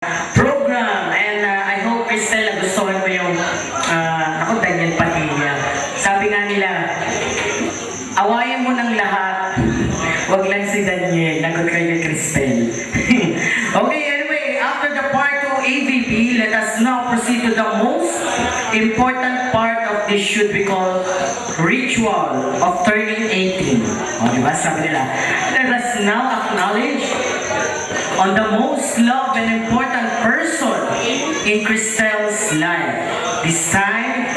program, and I hope Cristel nagustuhan mo yung ako Daniel Padilla. Sabi nga nila, awayin mo ng lahat, wag lang si Daniel, nagot kayo Cristel. Okay, anyway, after the part of AVP, let us now proceed to the most important part of this should be called ritual of turning 18. O, diba? Sabi nila, let us now acknowledge on the most loved and important person in Cristel's life. This time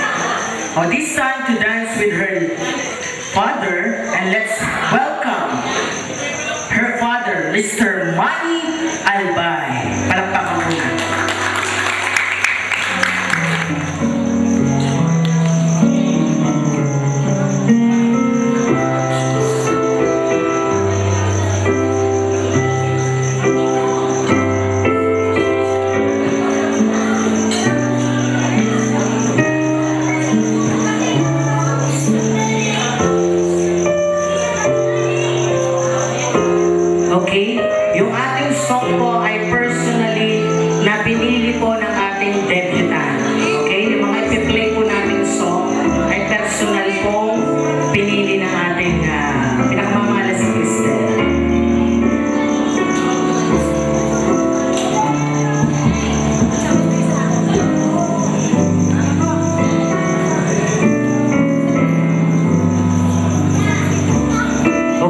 to dance with her father, and let's welcome her father, Mr. Manny Albay. Palakpakan ko na. Okay? Yung ating song po ay personally na pinili po ng ating debutant. Okay? Yung mga ipi-play po natin song ay personal pong pinili ng ating pinakamamahal si Cristel.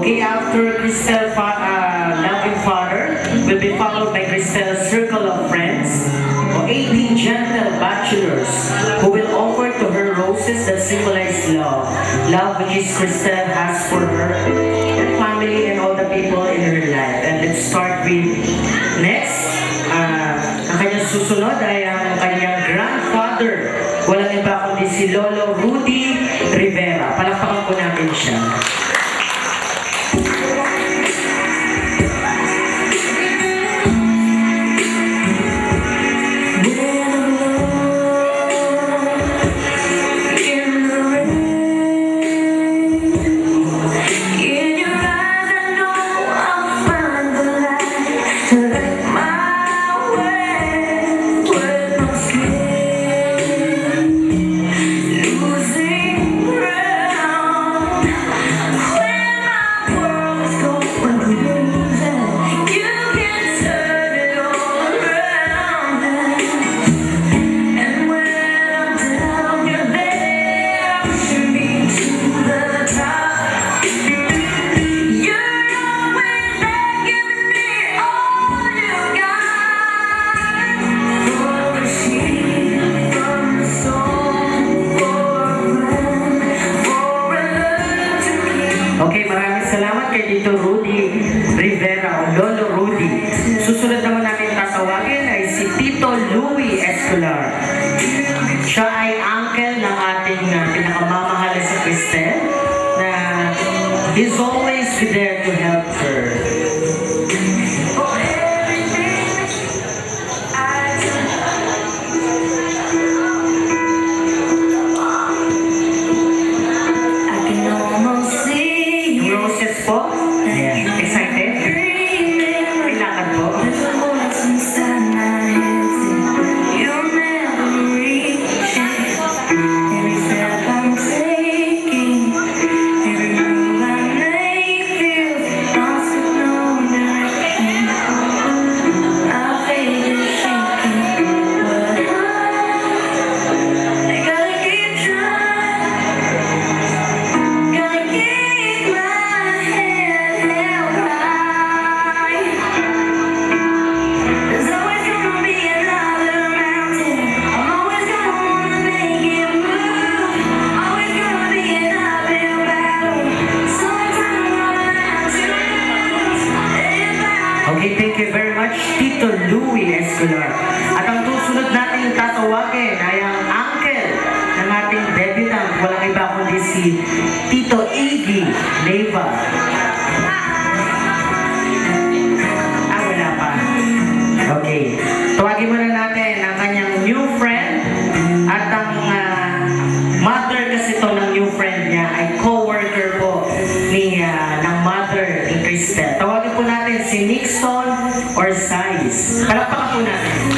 Okay, after Cristel loving father will be followed by Cristel's circle of friends, or 18 gentle bachelors who will offer to her roses that symbolize love. Love which is Cristel has for her family and all the people in her life. And let's start with next. Ang kanyang susunod ay ang kanyang grandfather. Walang iba kundi si Lolo Rudy Rivera. Palakpakan po natin siya. Okay, maraming salamat kay Tito Rudy Rivera o Lolo Rudy. Susunod naman natin tatawagin ay si Tito Louie Escolar. Siya ay uncle ng ating pinakamamahal si Cristel na he's always there to help her. Excited? Kailangan po. Okay, thank you very much, Tito Louie Escolar. At ang susunod natin tatawagin ay ang uncle ng ating debutant. Walang iba kundi si Tito Iggy Neva. Wala pa. Okay, tawagin muna natin ang kanyang new friend at ang mother kasi ito ng new friend niya ay co-worker po ng mother ni Cristel. Tawagin po natin si Nixon or Size. Palakpakan po natin.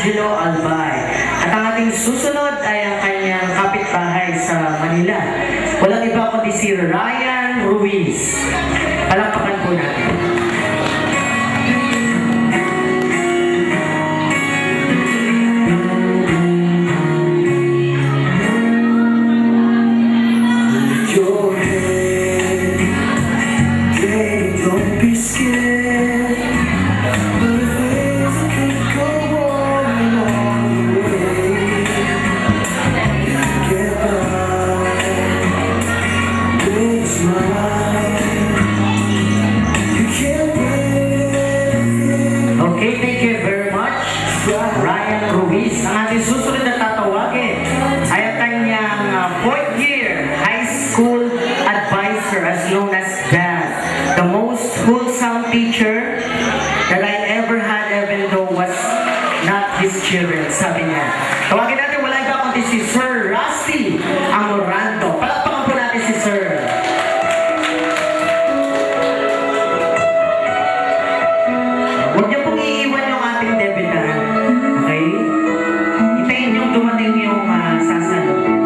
Angelo Albay. At ang ating susunod ay ang kanyang kapitbahay sa Manila. Walang iba kundi si Ryan Ruiz. Palakpakan po natin. Okay, thank you very much, Ryan Ruiz. Ang ating susunod na tatawagin ay ang kanyang fourth year high school advisor, as known as Dad. The most wholesome teacher that I ever had, even though was not his children, sabi niya. Tawagin natin, wala iba kundi si Sir Rusty Amorando. Palakpakan po natin si Sir. Huwag niyo pong iiwan yung ating debutant. Okay? Hintayin yung dumating yung sasalo.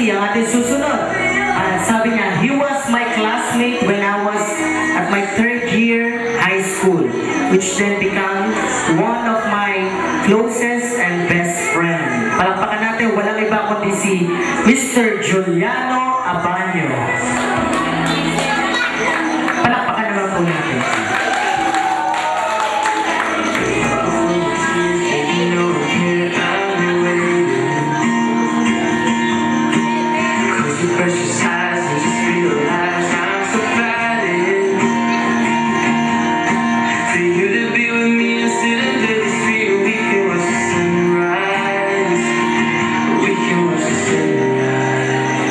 Ang ating susunod, sabi niya, he was my classmate when I was at my third year high school, which then became one of my closest and best friend. Palakpakan natin, walang iba kundi si Mr. Juliano Abanyo. Palakpakan naman po natin. Precious eyes and just realize I'm so excited for you to be with me and sit under the street. We can watch the sunrise. We can watch the sunrise.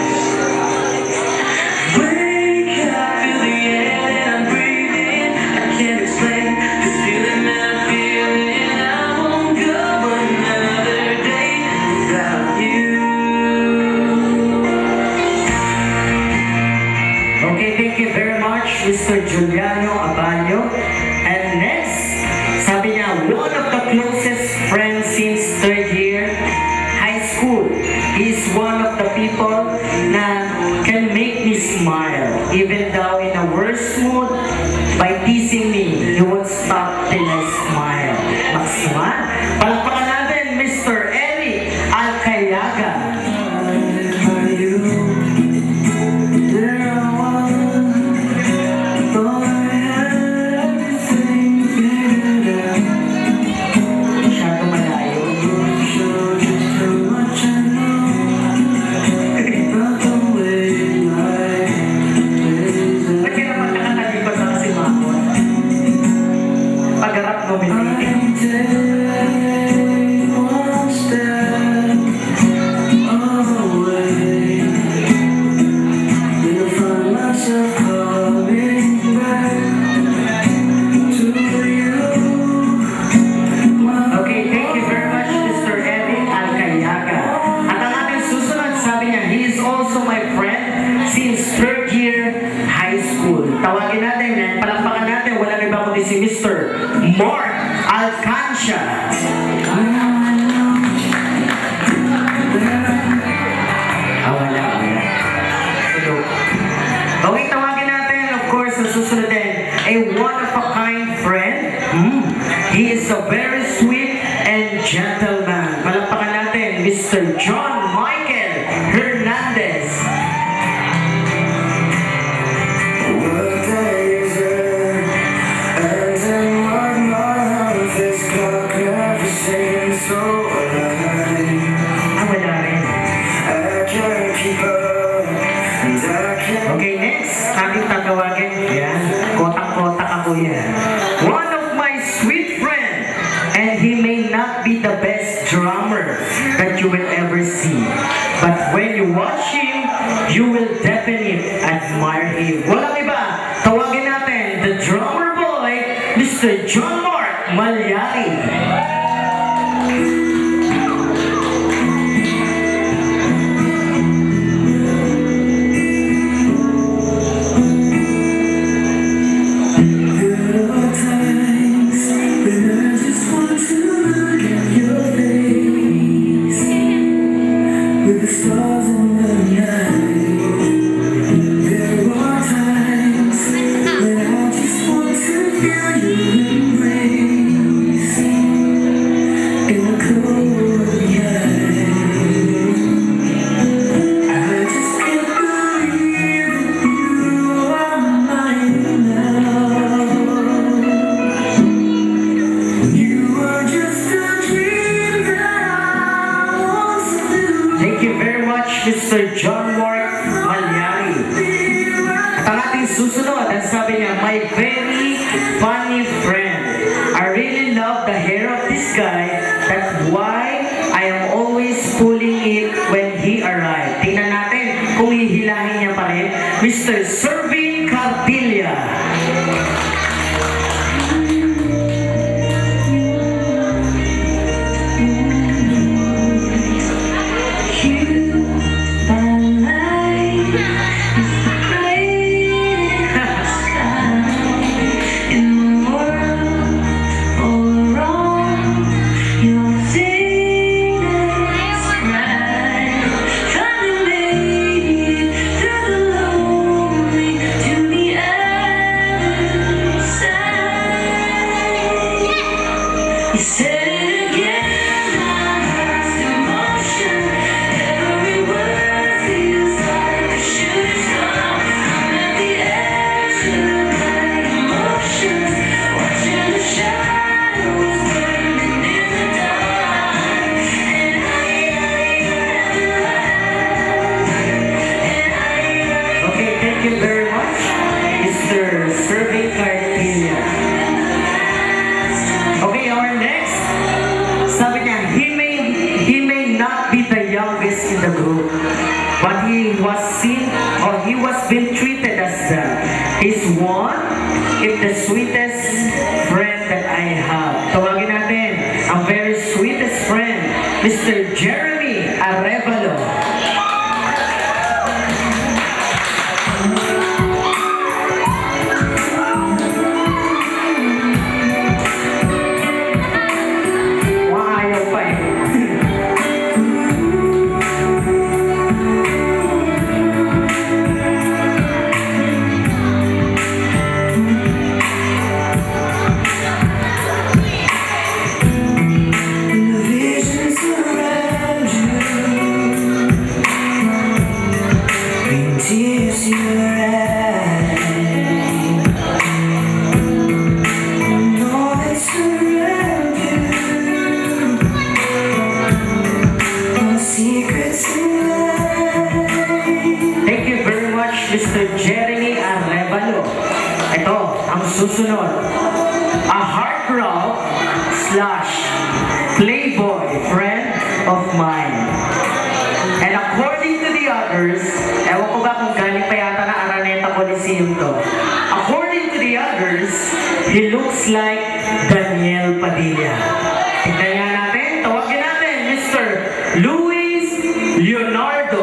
Wake up, feel the air that I'm breathing. I can't explain this feeling that I'm feeling. I won't go another day without you. Okay, thank you very much, Mr. Juliano Abanyo. And next, sabi niya, one of the closest friends since third year high school. He's one of the people na can make me smile, even though in a worse mood, by teasing me, he won't stop till I smile. Mag-smile? Palakpakan natin, Mr. Eric Alcayaga. Tawagin natin, palakpakan natin, walang iba kundi si Mr. Mark Alcancia. Wala. Okay, tawagin natin, of course, sa susunod din, a one-of-a-kind friend. He is a very sweet and gentleman. Palakpakan natin, Mr. John Michael Hernandez. you will ever see. But when you watch him, you will definitely admire him. Walang iba, tawagin natin the drummer boy, Mr. John Mark Malyari. Mr. John Mark Malyari. At ang ating susunod, ang sabi niya, my very funny friend. I really love the hair of this guy. That's why I am always pulling it when he arrived. Tingnan natin kung hihilahin niya pa rin. Mr. Servin Cardilla. Thank you very much, Mr. Servin Cardilla. Okay, our next. Sabi niya, he may not be the youngest in the group, but he was seen or he was being treated as that. He's one, if the sweetest friend that I have. Tawagin natin ang very sweetest friend, Mr. Jeremy Arevalo. Mr. Jeremy Arevalo. Ito, ang susunod. A heartthrob / playboy friend of mine. And according to the others, ewan ko ba kung galing pa yata na Araneta Coliseum to. According to the others, he looks like Daniel Padilla. Tignan nga natin, tawagin natin, Mr. Luis Leonardo.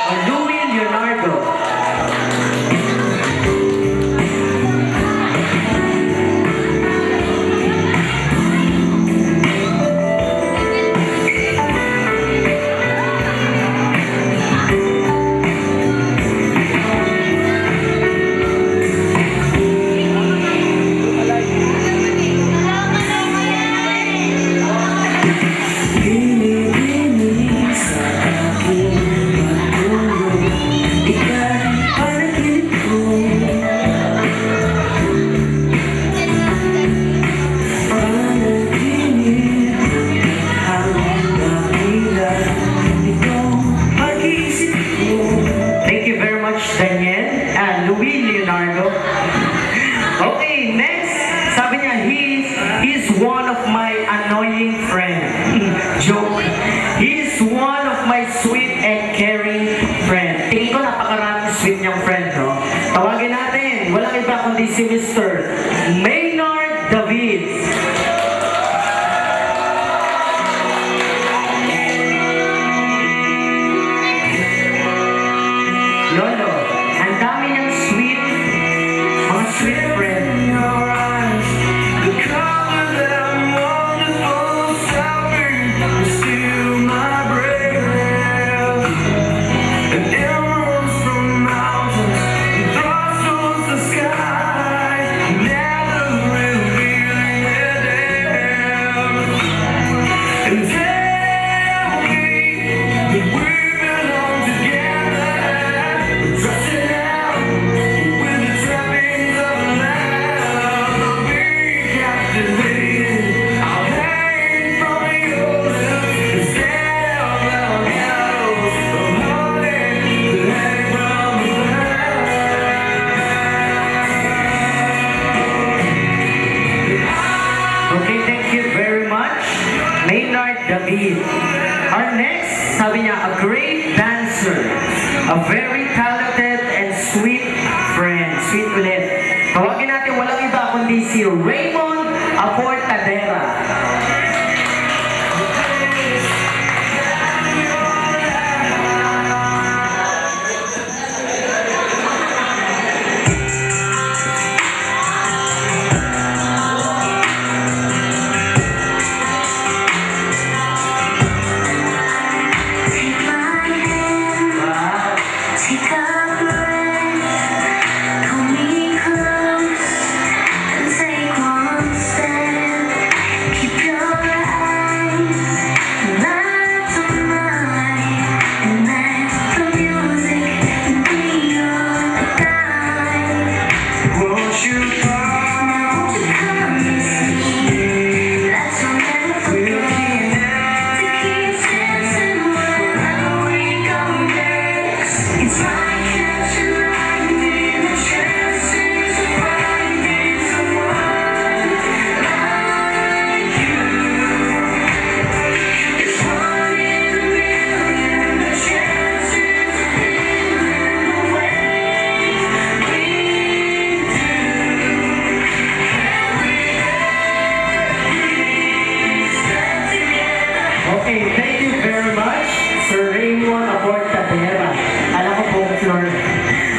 O Louis Leonardo. Okay, next, sabi niya, he's one of my annoying friends. Joke. He's Maynard David. Our next, sabi niya, a great dancer, a very talented and sweet friend. Sweet ulit. Tawagin natin walang iba kundi si Raymond Aportadera. Okay, thank you very much, Sir Raymond Aportadera. Alam ko po, Flor.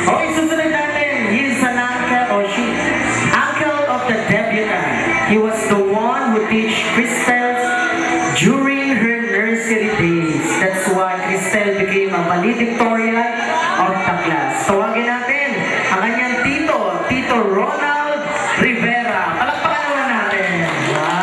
Okay, susunod natin. He is an uncle, or she, uncle of the debutant. He was the one who teach Cristel during her nursery days. That's why Cristel became a valedictorian of the class. Tawagin natin ang kanyang tito, Tito Ronald Rivera. Palakpakan naman natin. Wow!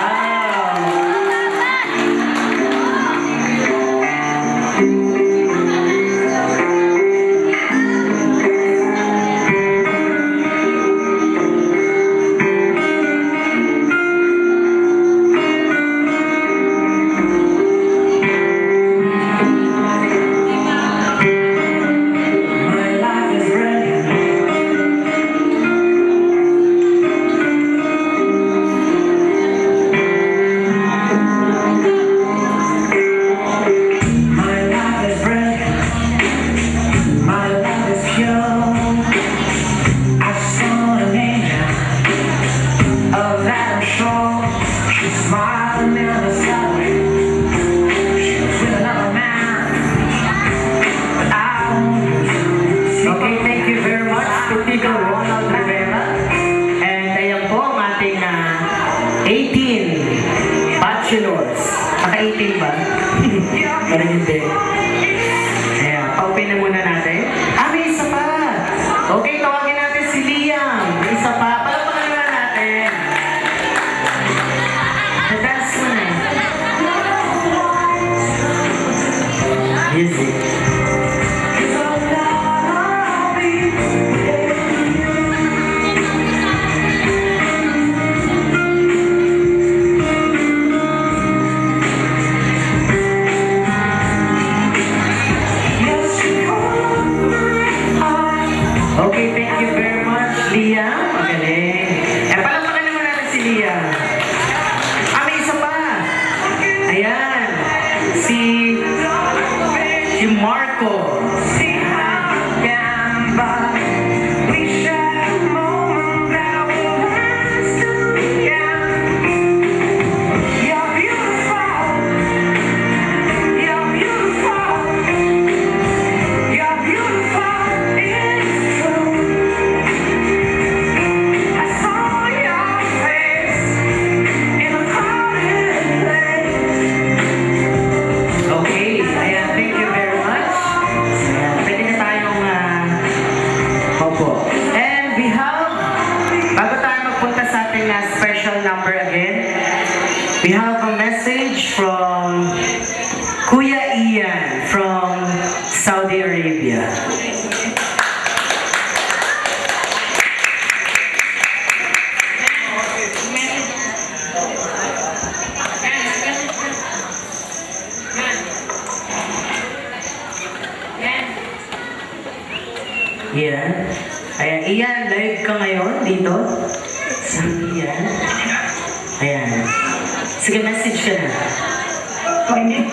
Okay, thank you very much to Tito Ronald Rivera. And ayan po ang ating 18 bachelors. Naka-18 ba? Parang hindi. Ayan, pa-open na muna natin. May isa pa! Okay, tawagin natin si Liam. May isa pa. Palakpakan naman natin. Na-dance mo na. Easy. Okay, thank you very much, Liam. Magaling. Palakpakan naman natin si Liam. May isa pa. Ayan. Si Marco. Okay, ayan, thank you very much. Ayan, pwede na tayong opo. And we have, bago tayo magpunta sa ating special number again, we have a message from Kuya Ian from Saudi Arabia. Ian. Ayan, Ian, live ka ngayon dito. Sa Ian. Ayan. Sige, message ka na. Hindi.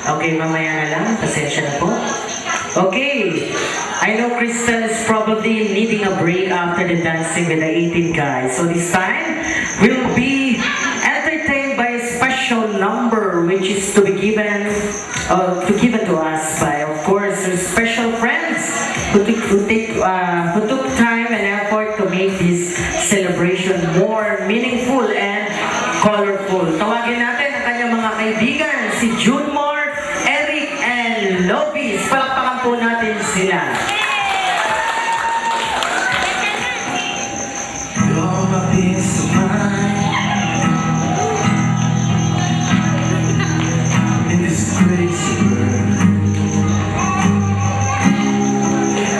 Okay, mamaya na lang. Pasensya na po. Okay. I know Crystal is probably needing a break after the dancing with the 18 guys. So this time, we'll be entertained by a special number which is to be given to us by, of course, our special friends who took time and effort to make this celebration more meaningful and colorful. Tawagin natin ang kanyang mga kaibigan, si Junmore, Eric, and Lobis. Palakpakan po natin sila. You're my peace of mind in this crazy world.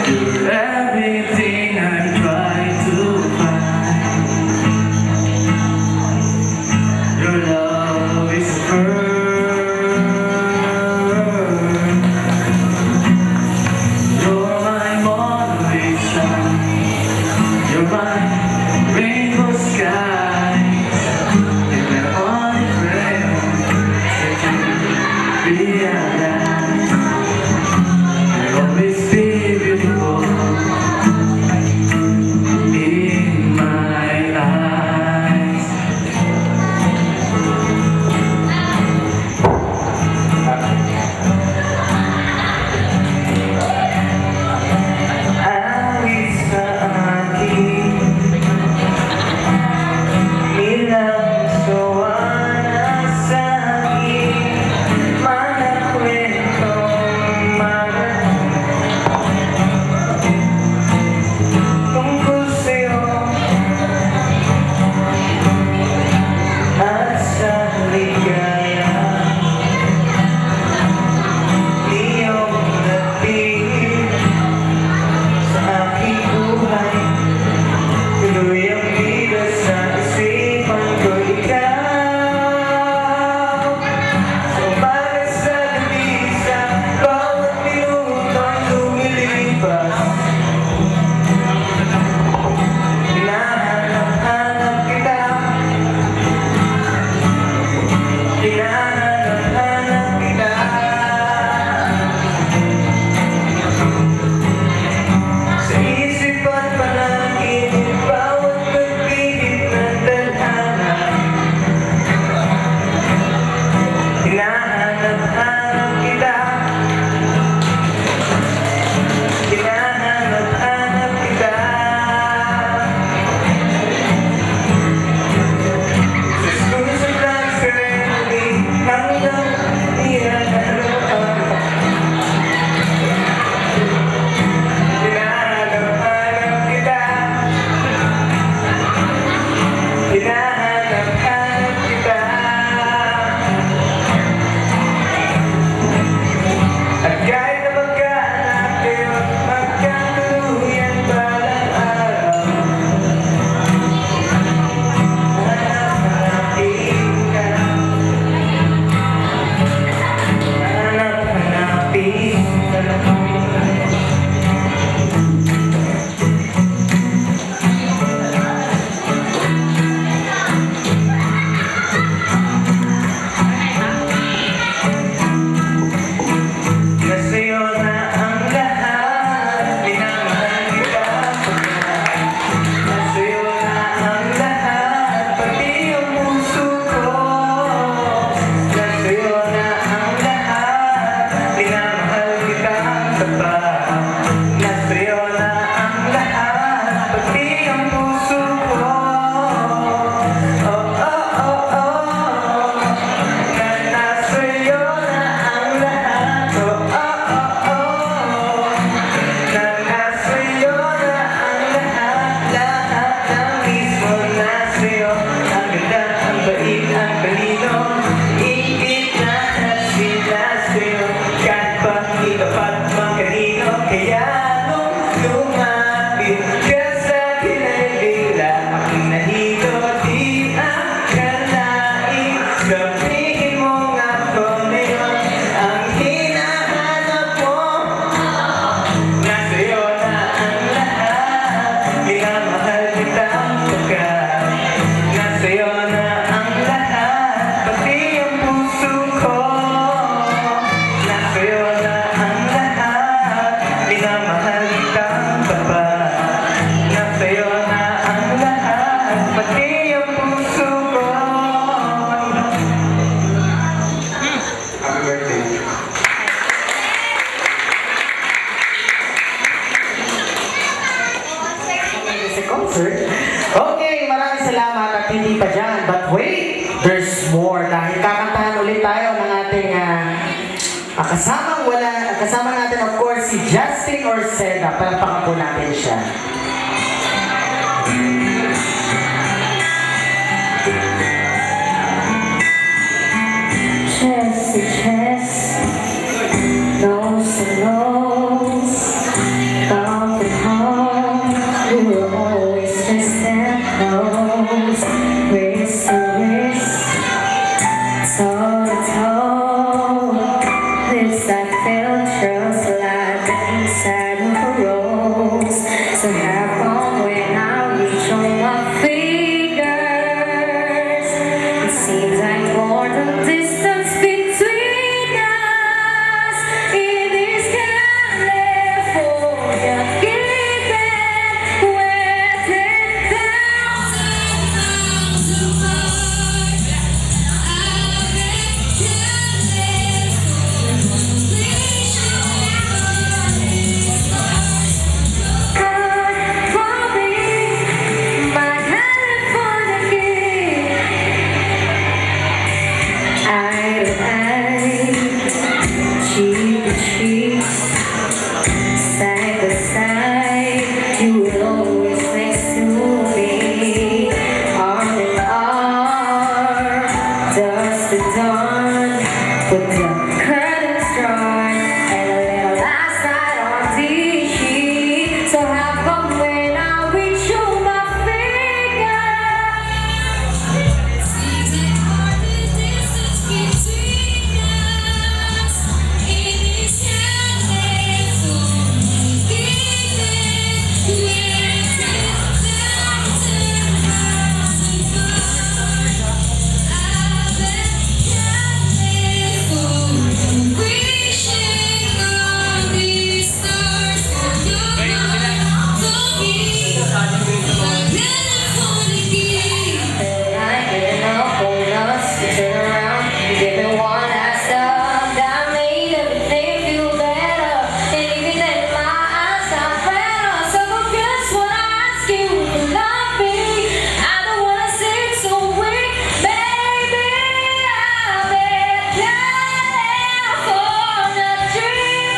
You're everything I try to find. Your love is a pearl. You're my Mona Lisa. You're my rainbow skies. You're my only friend that you realize. You'll always be beautiful in my eyes. Awit sa akin concert. Okay, maraming salamat at hindi pa dyan. But wait, there's more. Dahil kakantahan ulit tayo ng ating kasama natin of course si Justin Orseda. Palakpakan po natin siya. Chest to chest, nose to nose, off and home, we will always just stand close, wrist to wrist, toe to toe, lips that feel just like inside of a rose, so have fun when I reach on my fingers, it seems like more than distance between us in this California given where 10,000 miles apart. Cheek to cheek, side by side, you will always next to me, arm in arm, dusk to dawn, put the curtains drawn, and a little last night on TV. So how come when I reach you my fingers? Seems like all the distance between us in this California given where 10,000 miles apart. I've been California wishing on these stars for your heart to be my California gift. Like enough on us to turn around, give me one last love that made everything feel better. And even then my eyes got better. So confused when I ask you if you love me. I don't wanna seem so weak, baby. I've been California dreaming.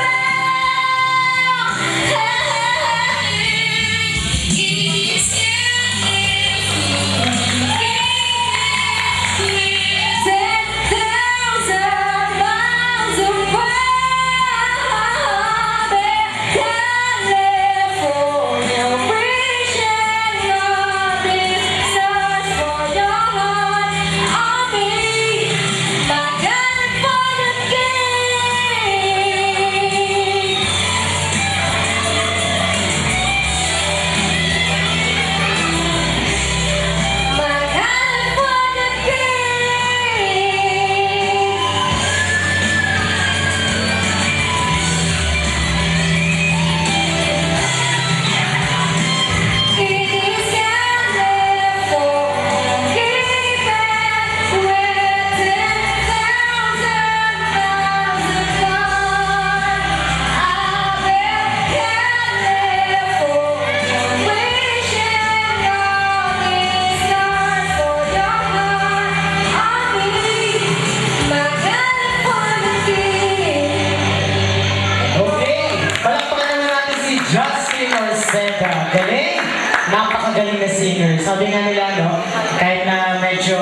It's Justin Orseda. Galing! Napakagaling na singer. Sabi nga nila, no? Kahit na medyo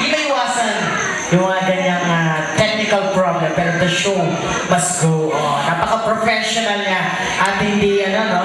hindi maiwasan yung mga ganyang technical problem, pero the show must go on. Napaka-professional niya at hindi, ano, no?